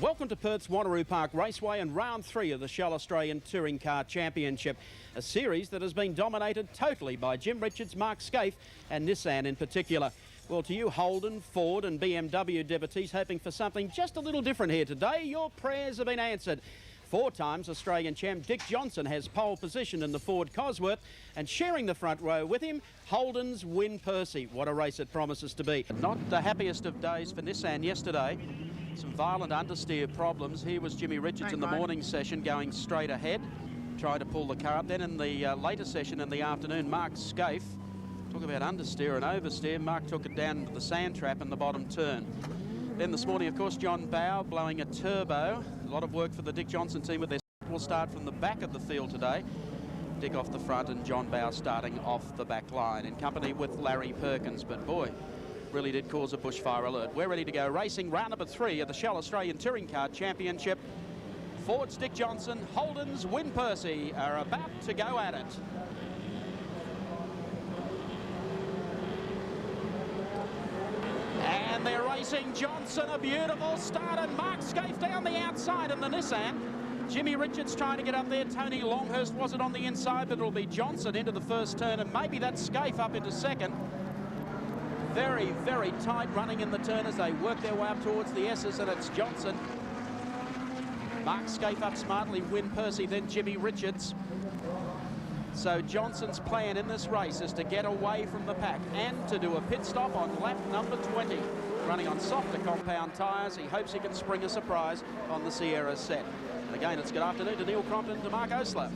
Welcome to Perth's Wanneroo Park Raceway and round 3 of the Shell Australian Touring Car Championship, a series that has been dominated totally by Jim Richards, Mark Skaife and Nissan in particular. Well, to you Holden, Ford and BMW devotees hoping for something just a little different here today, your prayers have been answered. 4 times Australian champ Dick Johnson has pole position in the Ford Cosworth, and sharing the front row with him, Holden's Win Percy. What a race it promises to be. Not the happiest of days for Nissan yesterday. Some violent understeer problems. Here was Jimmy Richards in the morning session going straight ahead, trying to pull the car up. Then in the later session in the afternoon, Mark Skaife, talk about understeer and oversteer, Mark took it down to the sand trap in the bottom turn. Then this morning, of course, John Bowe blowing a turbo. A lot of work for the Dick Johnson team with their will start from the back of the field today. Dick off the front and John Bowe starting off the back line in company with Larry Perkins. But boy, really did cause a bushfire alert. We're ready to go racing. Round number 3 of the Shell Australian Touring Car Championship. Ford's Dick Johnson, Holden's Win Percy are about to go at it. And they're racing. Johnson, a beautiful start, and Mark Skaife down the outside in the Nissan. Jimmy Richards trying to get up there. Tony Longhurst wasn't on the inside, but it'll be Johnson into the first turn, and maybe that's Skaife up into second. Very, very tight running in the turn as they work their way up towards the S's, and it's Johnson. Mark Skaife up smartly, Win Percy, then Jimmy Richards. So Johnson's plan in this race is to get away from the pack and to do a pit stop on lap number 20. Running on softer compound tyres, he hopes he can spring a surprise on the Sierra set. And again, it's good afternoon to Neil Crompton, to Mark Osler.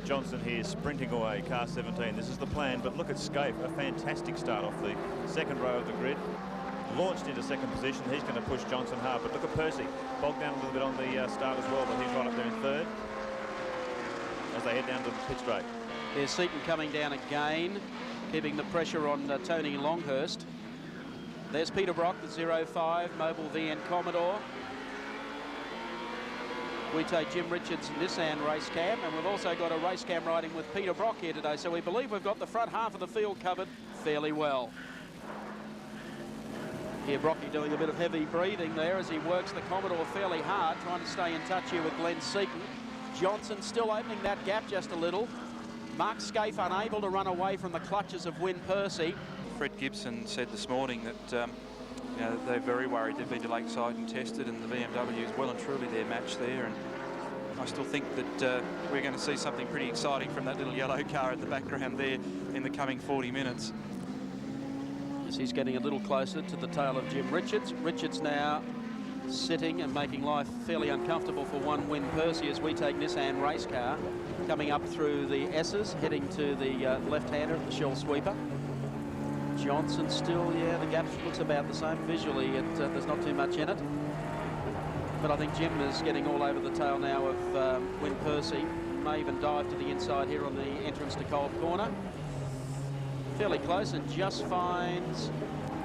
Johnson here sprinting away, car 17. This is the plan, but look at Skaife, a fantastic start off the second row of the grid. Launched into second position, he's going to push Johnson hard, but look at Percy, bogged down a little bit on the start as well, but he's right up there in third as they head down to the pit straight. There's Seaton coming down again, keeping the pressure on Tony Longhurst. There's Peter Brock, the 05 Mobil VN Commodore. We take Jim Richards' Nissan race cam, and we've also got a race cam riding with Peter Brock here today, so we believe we've got the front half of the field covered fairly well. Here Brocky doing a bit of heavy breathing there as he works the Commodore fairly hard, trying to stay in touch here with Glenn Seaton. Johnson still opening that gap just a little. Mark Skaife unable to run away from the clutches of Win Percy. Fred Gibson said this morning that you know, they're very worried. They've been to Lakeside and tested, and the BMW is well and truly their match there. And I still think that we're going to see something pretty exciting from that little yellow car at the background there in the coming 40 minutes. As he's getting a little closer to the tail of Jim Richards. Richards now sitting and making life fairly uncomfortable for one Win Percy as we take Nissan race car coming up through the S's, heading to the left-hander of the Shell Sweeper. Johnson still, yeah, the gap looks about the same visually. There's not too much in it. But I think Jim is getting all over the tail now of Win Percy. May even dive to the inside here on the entrance to Cold Corner. Fairly close and just finds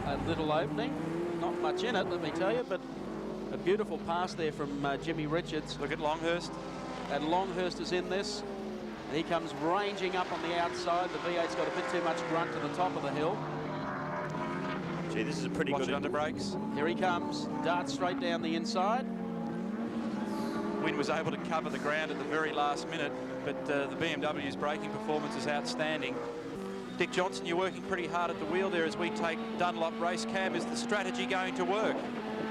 a little opening. Not much in it, let me tell you, but a beautiful pass there from Jimmy Richards. Look at Longhurst. And Longhurst is in this. And he comes ranging up on the outside. The V8's got a bit too much grunt to the top of the hill. Gee, this is a pretty good under brakes. Here he comes, darts straight down the inside. Win was able to cover the ground at the very last minute, but the BMW's braking performance is outstanding. Dick Johnson, you're working pretty hard at the wheel there as we take Dunlop race cam. Is the strategy going to work?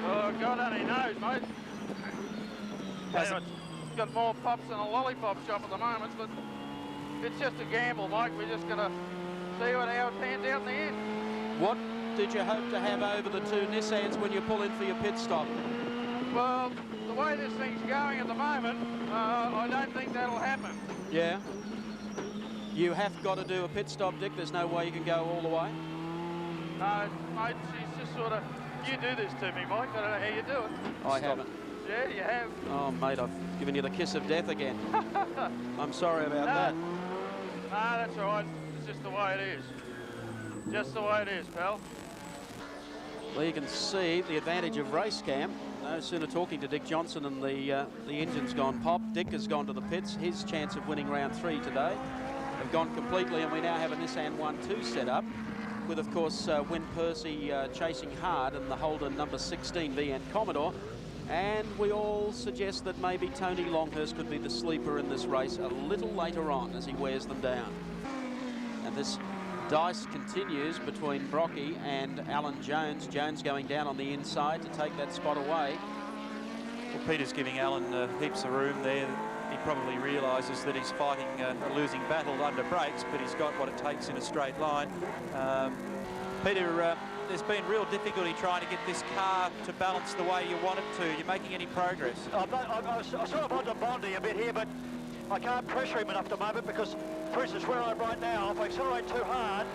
Oh, God only knows, mate. It's got more pops than a lollipop shop at the moment, but it's just a gamble, Mike. We're just going to see how it pans out in the end. What did you hope to have over the 2 Nissans when you pull in for your pit stop? Well, the way this thing's going at the moment, I don't think that'll happen. Yeah. You have got to do a pit stop, Dick. There's no way you can go all the way. No, mate, she's just sort of, you do this to me, Mike. I don't know how you do it. I haven't. Yeah, you have. Oh, mate, I've given you the kiss of death again. I'm sorry about that. No, that's all right. It's just the way it is. Just the way it is, pal. Well, you can see the advantage of race cam. No sooner talking to Dick Johnson and the engine's gone pop. Dick has gone to the pits. His chance of winning round 3 today have gone completely, and we now have a Nissan 1-2 set up with, of course, Win Percy chasing hard in the Holden number 16 VN Commodore. And we all suggest that maybe Tony Longhurst could be the sleeper in this race a little later on as he wears them down. And this dice continues between Brocky and Alan Jones. Jones going down on the inside to take that spot away. Well, Peter's giving Alan heaps of room there. He probably realises that he's fighting a losing battle under brakes, but he's got what it takes in a straight line. Peter, there's been real difficulty trying to get this car to balance the way you want it to. You're making any progress? I sort of want to Bondi a bit here, but I can't pressure him enough at the moment because, for instance, where I'm right now, if I accelerate too hard,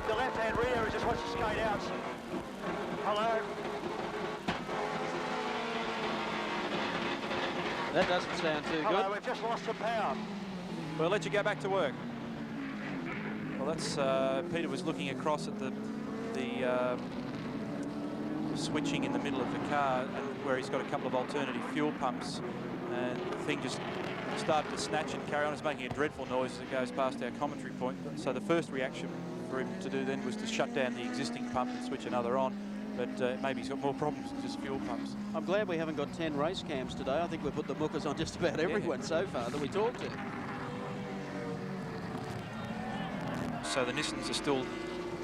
the left-hand rear just wants to skate out. Hello? That doesn't sound too Hello, good. we've just lost some power. We'll let you go back to work. Well, that's Peter was looking across at the switching in the middle of the car where he's got a couple of alternative fuel pumps, and the thing just started to snatch and carry on. It's making a dreadful noise as it goes past our commentary point. So the first reaction for him to do then was to shut down the existing pump and switch another on. But maybe he's got more problems than just fuel pumps. I'm glad we haven't got 10 race cams today. I think we've put the muckers on just about everyone so far that we talked to. So the Nissans are still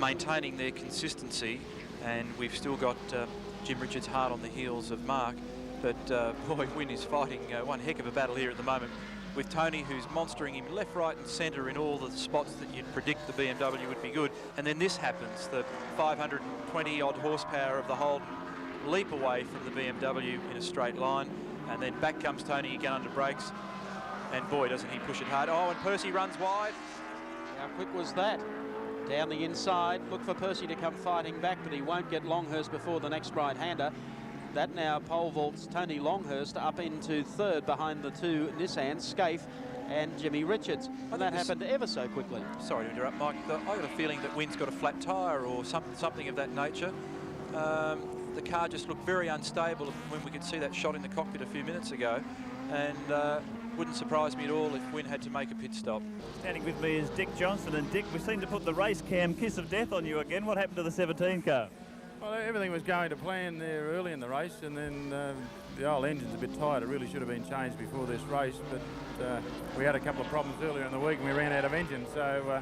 maintaining their consistency, and we've still got Jim Richards hard on the heels of Mark. But boy, Wynne is fighting one heck of a battle here at the moment with Tony, who's monstering him left, right and centre in all the spots that you'd predict the BMW would be good. And then this happens, the 520 odd horsepower of the Holden leap away from the BMW in a straight line, and then back comes Tony again under brakes, and boy doesn't he push it hard. Oh, and Percy runs wide. How quick was that? Down the inside, look for Percy to come fighting back, but he won't get Longhurst before the next right-hander. That now pole vaults Tony Longhurst up into third behind the two Nissans, Scaife and Jimmy Richards. And that happened ever so quickly. Sorry to interrupt, Mike. I got a feeling that Wynne's got a flat tyre or something of that nature. The car just looked very unstable when we could see that shot in the cockpit a few minutes ago. And wouldn't surprise me at all if Wynne had to make a pit stop. Standing with me is Dick Johnson, and Dick, we seem to put the race cam kiss of death on you again. What happened to the 17 car? Well, everything was going to plan there early in the race, and then the old engine's a bit tired. It really should have been changed before this race, but we had a couple of problems earlier in the week and we ran out of engine, so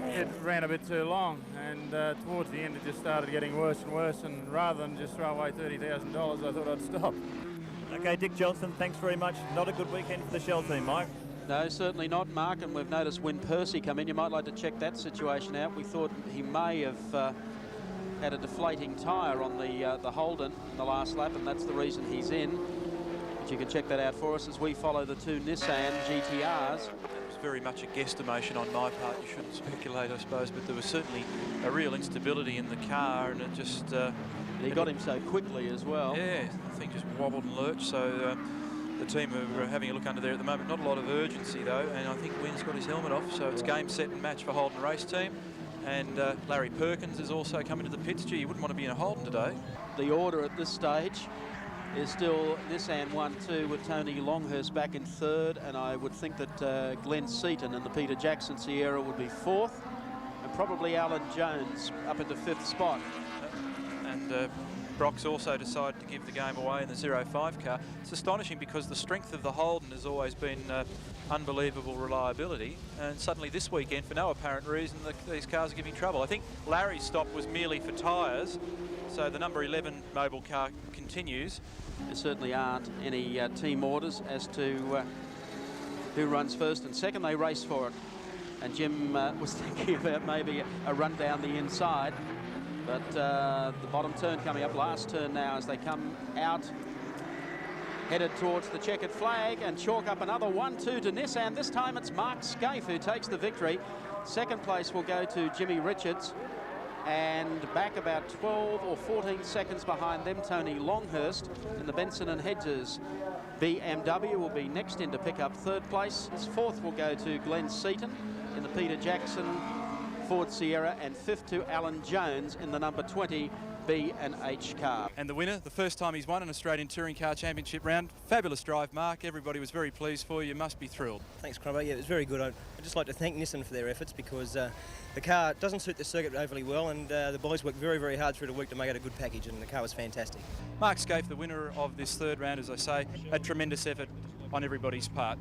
it ran a bit too long, and towards the end it just started getting worse and worse, and rather than just throw away $30,000, I thought I'd stop. Okay, Dick Johnson, thanks very much. Not a good weekend for the Shell team, Mike. No, certainly not, Mark, and we've noticed Wynne Percy come in. You might like to check that situation out. We thought he may have had a deflating tyre on the Holden in the last lap, and that's the reason he's in. But you can check that out for us as we follow the two Nissan GTRs. It was very much a guesstimation on my part. You shouldn't speculate, I suppose, but there was certainly a real instability in the car, and it just... he got him so quickly as well. Yeah, the thing just wobbled and lurched, so the team are having a look under there at the moment. Not a lot of urgency, though, and I think Wynne's got his helmet off, so it's game, set and match for Holden race team. And Larry Perkins is also coming to the pits. Gee, you wouldn't want to be in a Holden today. The order at this stage is still Nissan 1-2 with Tony Longhurst back in third, and I would think that Glenn Seaton and the Peter Jackson Sierra would be fourth, and probably Alan Jones up into fifth spot. And Brock's also decided to give the game away in the 05 car. It's astonishing because the strength of the Holden has always been unbelievable reliability, and suddenly this weekend, for no apparent reason, these cars are giving trouble. I think Larry's stop was merely for tyres, so the number 11 mobile car continues. There certainly aren't any team orders as to who runs first and second. They race for it, and Jim was thinking about maybe a run down the inside, but the bottom turn coming up, last turn now as they come out, headed towards the checkered flag, and chalk up another 1-2 to Nissan. This time it's Mark Scaife who takes the victory. Second place will go to Jimmy Richards, and back about 12 or 14 seconds behind them, Tony Longhurst in the Benson and Hedges BMW will be next in to pick up third place. Fourth will go to Glenn Seaton in the Peter Jackson Ford Sierra, and fifth to Alan Jones in the number 20 B&H car. And the winner, the first time he's won an Australian Touring Car Championship round. Fabulous drive, Mark. Everybody was very pleased for you. You must be thrilled. Thanks, Crumbo. Yeah, it was very good. I'd just like to thank Nissan for their efforts because the car doesn't suit the circuit overly well, and the boys worked very, very hard through the week to make it a good package, and the car was fantastic. Mark Skaife, the winner of this third round, as I say, a tremendous effort on everybody's part.